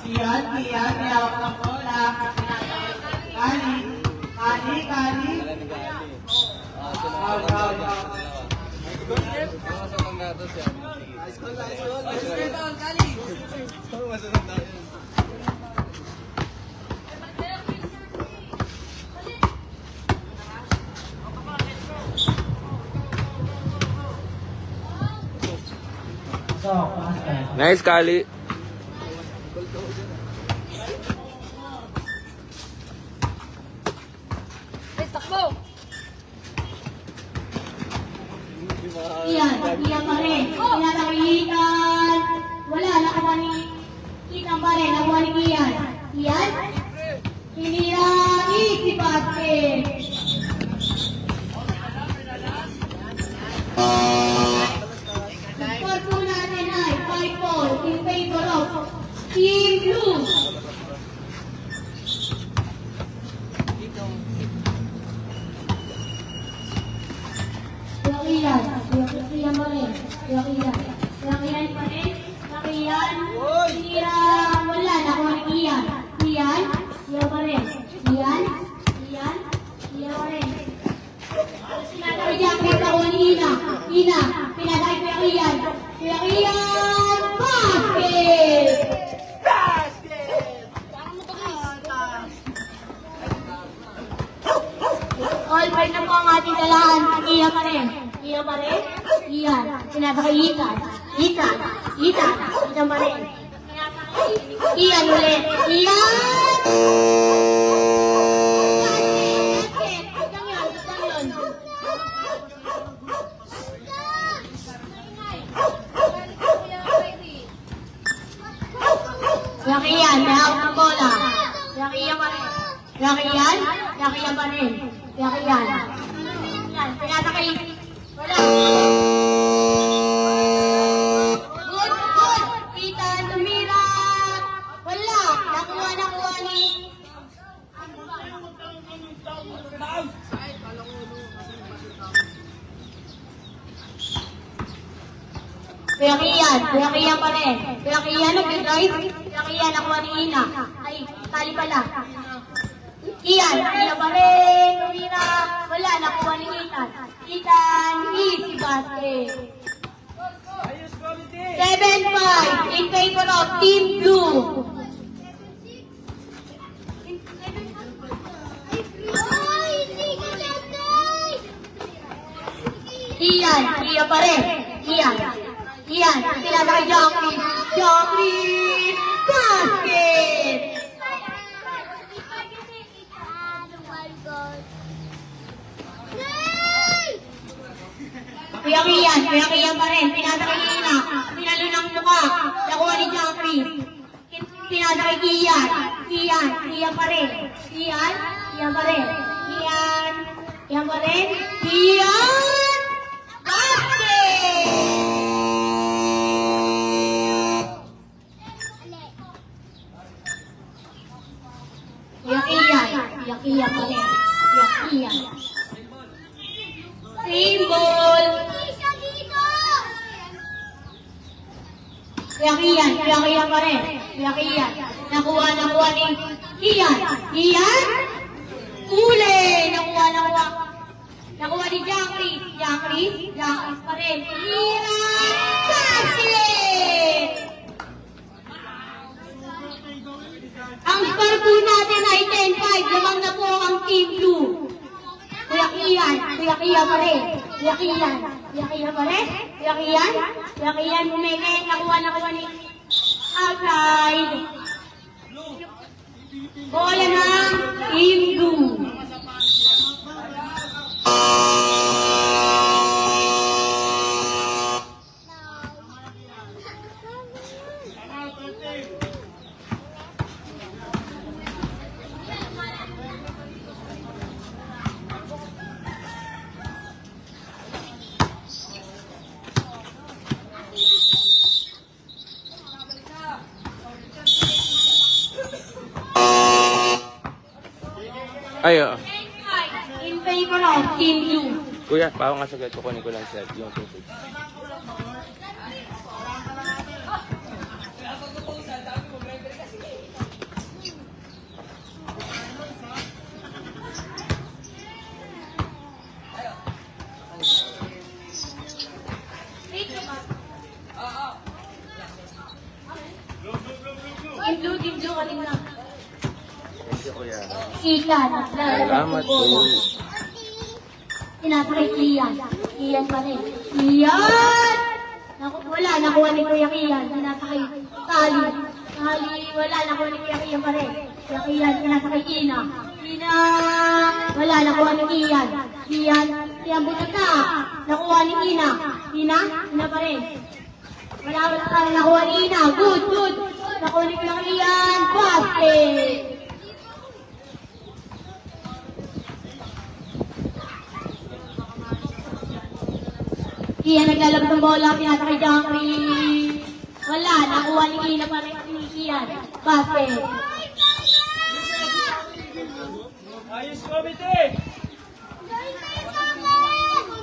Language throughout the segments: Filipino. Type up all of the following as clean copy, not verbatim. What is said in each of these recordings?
Kian, may hawak ng bola. Kali. Nice, Kali. Iyan pa rin. Pinatakitan. Wala, nakuha ni Iyan pa rin. Nakuha ni Iyan. Iyan. Hinirami si Basket. Score po natin ay 5-4 in favor of Team Blue. Iyan pa rin. Iyan pa rin. Hinira. Wala, nakuha ni Iyan. Iyan pa rin. Iyan pa rin. Sinatay dyan, nakuha ni Ina. Pinatay ko yung Iyan. Basket! All right na po ang ating dalahan. Iyan pa rin. Iyan. Sinatay Itan. Itan pa rin. Iyan ulit. Iyan! Yakiyan, may hawak ng bola. Yakiyan pa rin. Yakiyan pa rin. Yakiyan. Pinatakay. Wala. Good. Itan, tumira. Wala. Nakuha ni. Yakiyan pa rin. Yakiyan, nag-drive. Yakiyan, nakuha ni Ina. Ay, tali pala. Iyan pa rin. Tumira. Wala, nakuha ni Itan. Easy basket. 7-5 in favor of Team Blue. Iyan pa rin. Iyan, pinatay Jackie. Basket! Iyan pa rin. Pinatay Ina. Pinalo ng mukha. Nakuha ni Jackie. Pinatay Iyan pa rin. Iyan pa rin. Basket! Iyan pa rin. Same ball. Yakiyan pa rin. Nakuha ni Iyan. Uli. Nakuha ni Jackie pa rin. Basket! Ang score po natin ay 10-5. Lamang na po ang Team Blue. Yakiyan pa rin. Yakiyan, bumili. Nakuha ni outside. Bola ng Team Blue. Ayo. In favor of Team Blue. Kuya, paano nga sagad? Kukunin ko lang yung tubig. Ikan. Salamat po. Tinasakay Ian. Ian pa rin. Ian! Wala, nakuha ni Kuya Ian. Tinasakay Tali. Tali, wala, nakuha ni Kuya Ian pa rin. Kuya Ian, tinasakay Ina. Ina! Wala, nakuha ni Ian. Ian, butat na. Nakuha ni Ina. Ina pa rin. Wala, nakuha ni Ina. Good. Nakuha ni Kuya Ian. Basket! Iyan naglalabas ng bola, pinatay Jackie. Wala, nakuha ni Ina pa rin ni Ian. Basket. Ayos committee!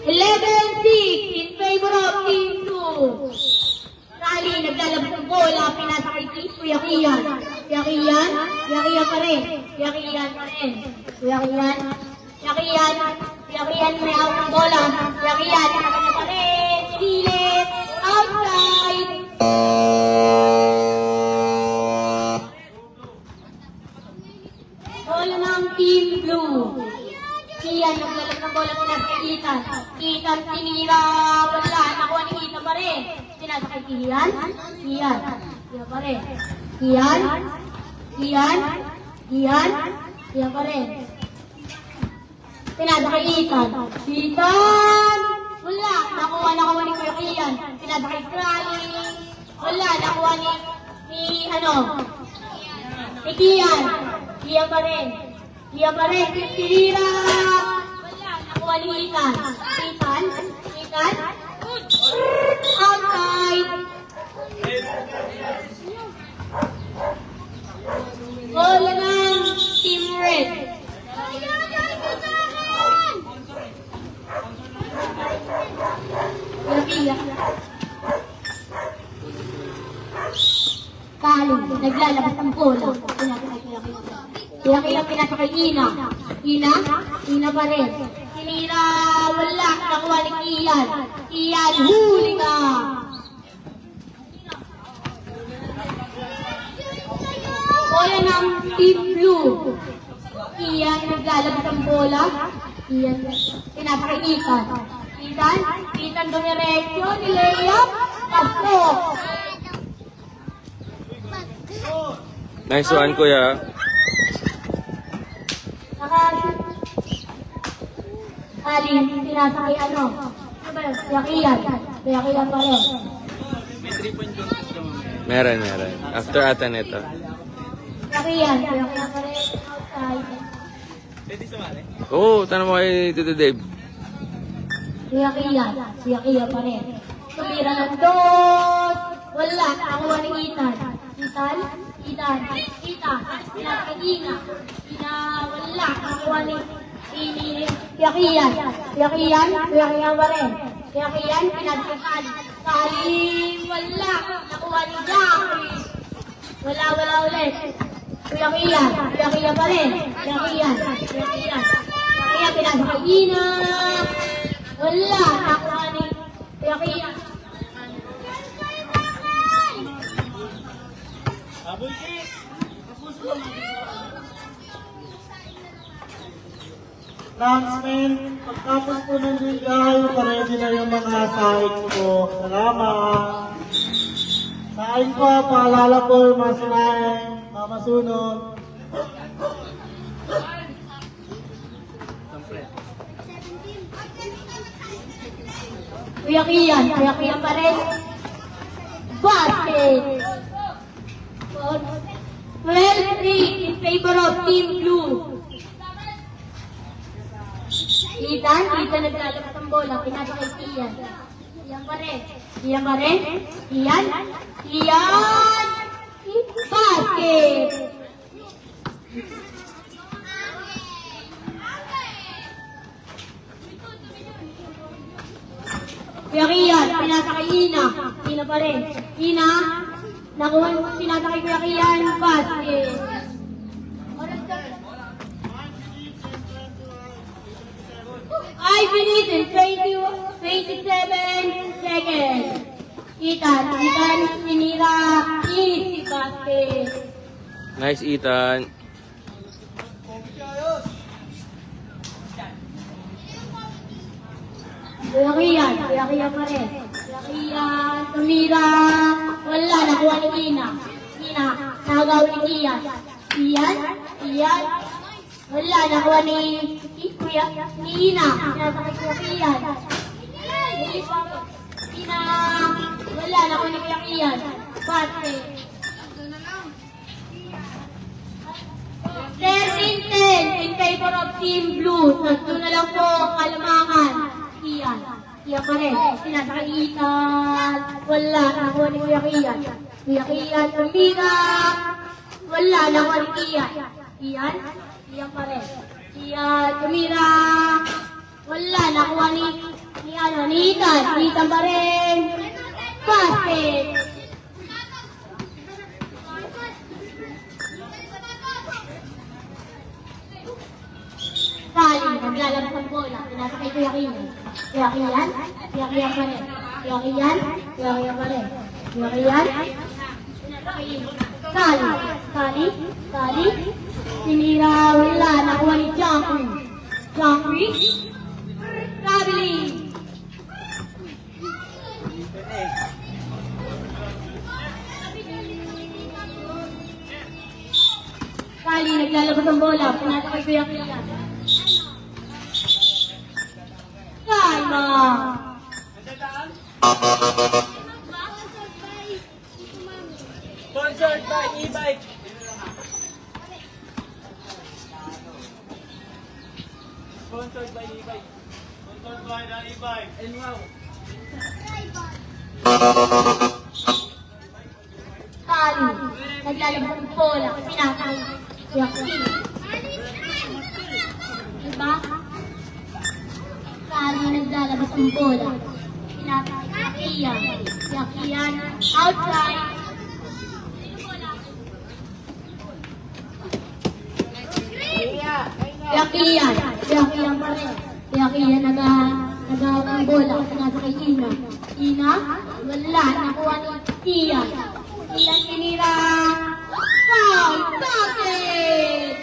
11-6 in favor of Team 2. Tali, naglalabas ng bola, pinatay Kuya Ian. Kuya Ian pa rin. Kuya Ian, may out ng bola. Kuya Ian, nakakanya pa rin. Pilit, outside. Bola ng Team Blue. Ian, naglalabas ng bola mula sa Itan. Itan, tinira. Wala, nakuha ni Itan pa rin. Sinasakay Ian pa rin. Ian pa rin. Pinadakay Itan. Wala, nakuha ni Kuya Ian. Pinadakay Crying. Wala, nakuha ni Ian. Ian pa rin. Tinira. Wala, nakuha ni Itan. Outside. Bola ng Team Red. Tali, naglalabas ng bola. Kaya pinasakay Ina. Ina pa rin. Tinira, wala, nakuha ni Ian, huli ka. Bola ng Team Blue. Ian, naglalabas ng bola. Ian, pinasakay Itan, dumiretso, nilayap, pasok. Nice one, kuya. Ali, pinasakay Kuya Ian pa rin. Meron. After ata nito. Kuya Ian pa rin, outside. Oo, tanong mo kay Tito Dave. Kuya Ian pa rin. Tumira ng dos. Wala, nakuha ni Itan. Pinasakay Ina, wala, nakuha ni Kuya Ian pa rin. Pinasakay Tali, wala, nakuha ni Jackie. Wala ulit. Kuya Ian pa rin. Pinasakay Ina. Wala, nakuha ni Kuya Ian. Landsmen, pagkatapos po ng bigay, paready na yung mga sahig ko. Salamat. Sahig ko, paalala po yung mga sinaing, mamasunod. Kuya Ian pa rin. Basket. 12-3 in favor of Team Blue. Itan naglalabas ng bola, pinasakay Ian. Ian pa rin. Basket. Kuya Ian, pinasakay Ina pa rin. Nakuha, pinasakay Kuya Ian, basket. 5 minutes and 27 seconds. Itan, sinira, easy basket. Nice, Ethan. Kuya Kian pa rin. Kuya Kian, tumira. Wala, nakuha ni Ina. Ina, nagaw ni Kian. Kian. Wala, nakuha ni Kuya, ni Ina. Pinasa kay Kuya Kian. Ina, wala, nakuha ni Kuya Kian. Pate. 13-10 in favor of Team Blue. Tatlo na lang po kalamangan. Kian pa rin. Sinasakaitan. Wala. Nakuha ni Kuya Kian. Kuya Kian, tumira. Wala. Nakuha ni Kian. Kian pa rin. Kian, tumira. Wala. Nakuha ni Ethan. Ethan pa rin. Basket. Kali, naglalabas ang bola. Pinasa kay Kuya Kian. Kuya Kian pa rin. Kuya Kian pa rin. Kuya Kian. Kali. Sinira, wala. Nakuha ni Jangkri. Traveling. Kali, naglalabas ang bola. Pinasa kay Kuya Kian. Kalma. Sponsored by e-bike. Sponsored by e-bike. Sponsored by the e-bike. And wow. Kali, naglalabas ang bola. Pinasa kay Kuya Kian. Diba? Kali, naglalabas ang bola. Pinasa kay Kuya Kian. Outside. Kuya Kian pa rin. Kuya Kian nagawag ang bola. Pinasa kay Ina. Wala. Nakuha ni Kian. Kian tinira. Foul! Basket!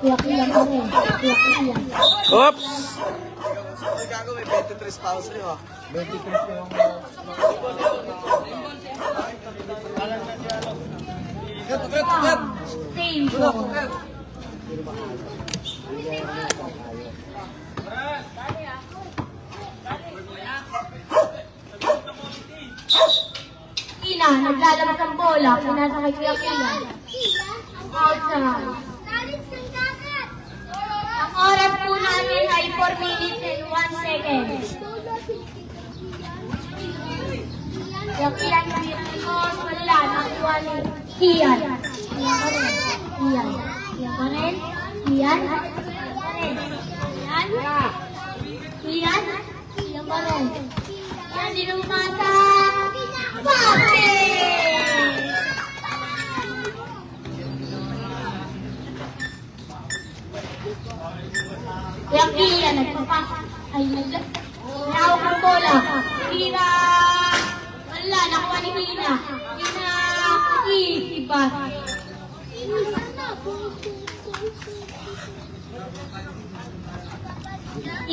Kuya Kian pa rin. Kuya Kian. Oops! Gago, may 23 pa ako sa'yo ah. 23 yung... Same ball. Ina, naglalabas ang bola. Pinasa kay Kuya Kian. Outside. Ang oras po namin ay 4 minutes and 1 second. Kuya Kian, because wala. Nakuha ni Kian. Kian pa rin. Kian pa rin. Kian pa rin. Kian, di na umasa. Basket! Kuya Kian, nagpapas. Ay, nahawak ang bola. Hina. Wala, nakuha ni Hina. Hina. Easy basket.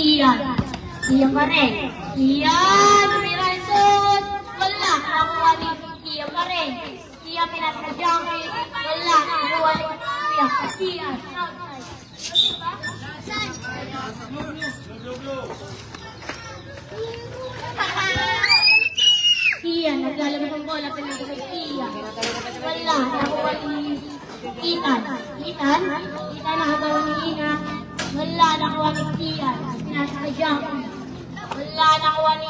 Iyan pa rin. Iyan, Mirandon. Wala, nakuha ni Iyan pa rin. Iyan pinatadyan kay. Wala, nakuha ni Iyan. Iyan, naglalabas ang bola pinatadyan kay Iyan. Wala, nakuha ni Ethan. Ethan, nakagawa ni Ina. Wala, nakuha ni Kian. Pinasakadyan. Wala, nakuha ni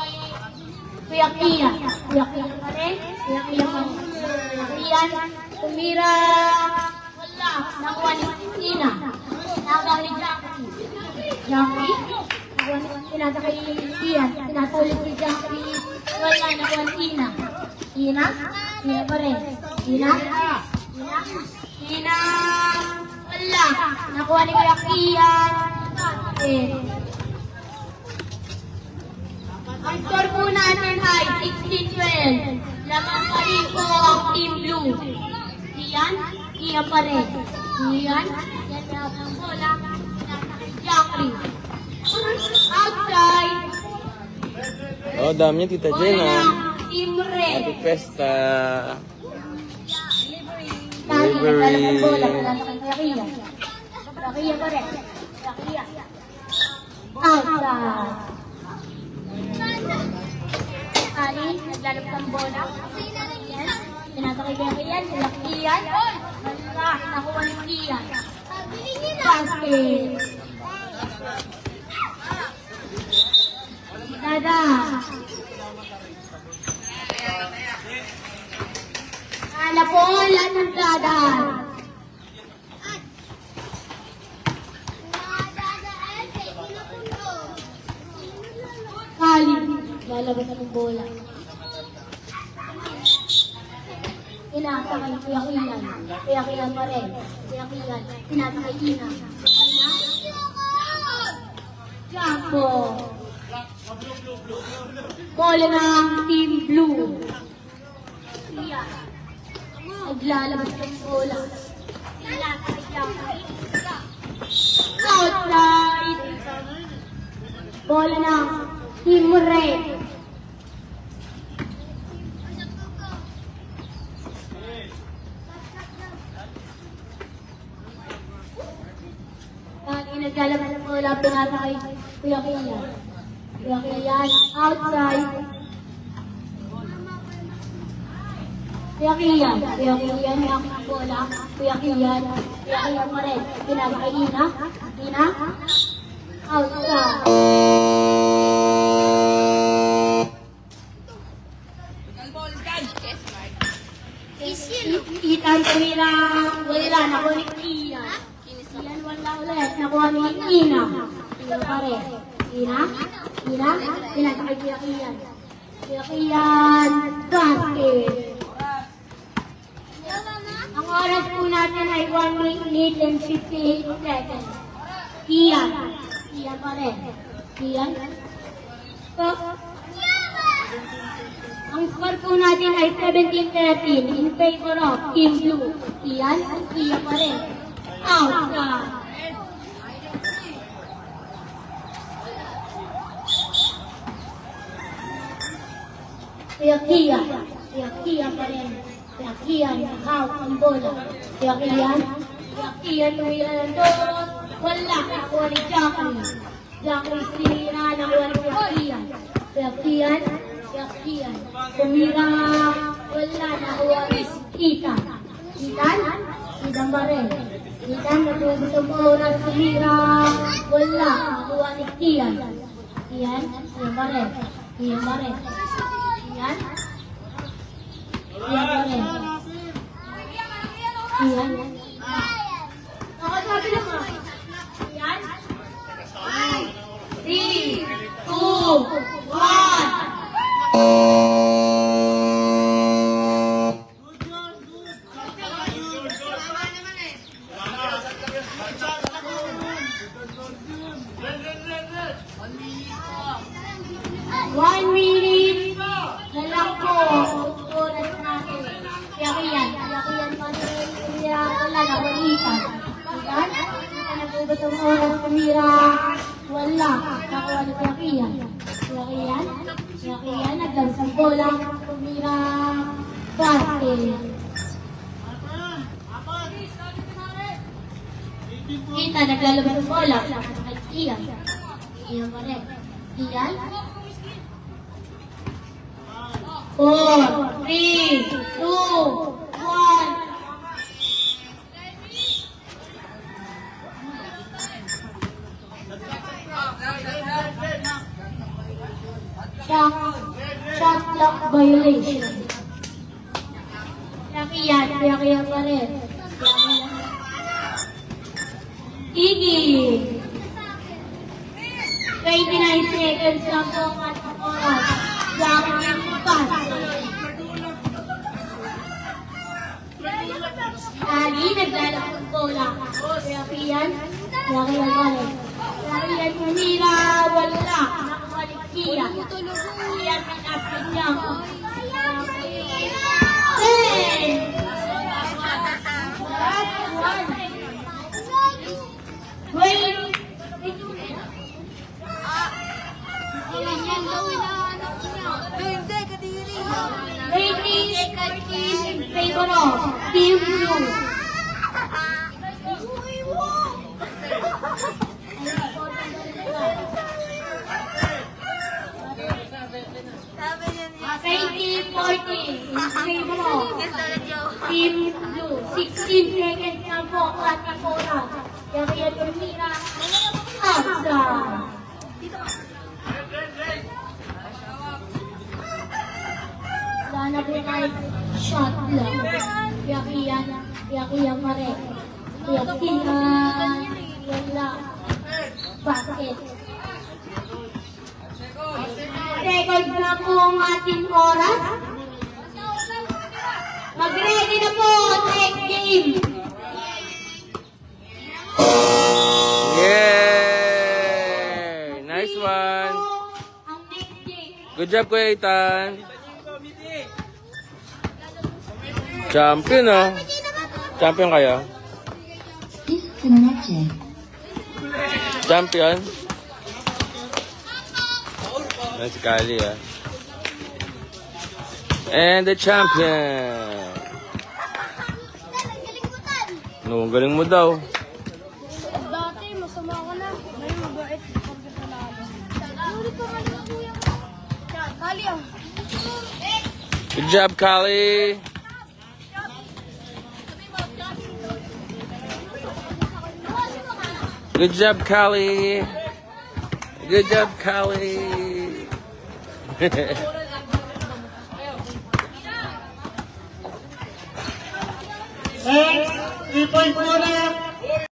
Kuya Kian. Kuya Kian pa rin. Kuya Kian pa rin. Kian, tumira. Wala, nakuha ni Ina. Nakagawa ni Jackie. Jackie, nakuha ni pinasakay ni Kian. Pinasulit ni Jackie. Wala, nakuha ni Ina. Ina pa rin. Ina Ina, wala. Nakuha ni Kuya Kian. Ang score po natin ay 16-12. Lamang pa rin po ang Team Blue. Iyan, iyan pa rin. Iyan, yan na ang bola. Nasa kay Jackie. Outside. Oh, dami niya, Tita Jen, Bola ah. ng Team Red. Happy Festa. Lagi Delivery. naglalak ang bola. Nasa kay Kuya Kian. Kuya Kian pa rin. Kuya Kian. Outside. Ali, naglalak ang bola. Yan. Pinasa kay Kuya Kian. Kuya Kian. Wala. Nakuha ni Kian. Basket. Dada. Ala po, lahat ng dada. Kali. Lalabas ang bola. Pinasa kay Kuya Kian. Kuya Kian pa rin. Kuya Kian. Pinasa kay Ina. Ina. Jumbo. Bola ng Team Blue. Iya. Naglalabas ng bola. Pinasa kay Jackie. Outside. Bola ng Team Red. Naglalabas ng bola, pinasa kay Kuya Kian. Kuya Kian, outside. Kuya Kian, yung bola. Kuya Kian pa rin. Pinasa kay Ina. Ina, outside. Itan tumira, wala na ko ni Kian. Kian wala ulit, nakuha ni Ina. Ina pa rin. Ina, pinasa kay Kuya Kian. Kuya Kian, basket. Ang oras po natin ay 1 minute and 58 seconds. Kian pa rin. Kian. Ang score po natin ay 17-13 in favor of Team Blue. Kian pa rin. Outside. Kuya Kian pa rin. Kuya Kian, out ang bola. Kuya Kian, tumira ng doon. Wala, nakuha ni Jackie. Jackie sira, nakuha ni Kuya Kian. Kuya Kian, tumira. Wala, nakuha ni Itan. Itan pa rin. Itan, natubos ang oras, tumira. Wala, nakuha ni Kian. Kian pa rin. Kian pa rin. Kian ako sabi naman. Kian. 3, 2, 1. One minute na lang po. Oras natin. Kaya pa rin. Kaya wala na, walitan. Ikan? Nagubot ang oras, tumira. Wala. Nakuha ni Kian. Kian, naglalas ang bola. Tumira. Basket. Kita, naglalabas ang bola. Kian pa rin. Kian? 4, 3, 2, 1. Shot clock violation. Kian pa rin. Iggy. 29 seconds lang po ang oras. Jackie ang pass. Ali, naglalakot bola. Kaya Kian, kaya Kian, humira, wala. Nakuha ni Kian. Kian, pinasag niya. 10. Wait. Rating is in favor of Team Blue. Rating 40 in favor of Team Blue. 16 seconds na po ang ating oras. Kaya Turmira, Absa. Wala na po kahit shot lang. Kaya Kian pa rin. Kaya Kian, wala. Basket. Second na po ang ating oras. Mag-ready na po, next game. Yay! Nice one. Ang next game. Good job, Kuya Ethan. Champion, oh. Champion kayo? Champion? Nice Kali, ah. And the champion. No, galing mo daw. Dati, masama ka na. Ngayon, mabait. Pagkat panalo. Ulit ko nga na kuya. Kali ah. Good job, Kali. Good job, Kali. Good job, Kali. Next, 3 points muna.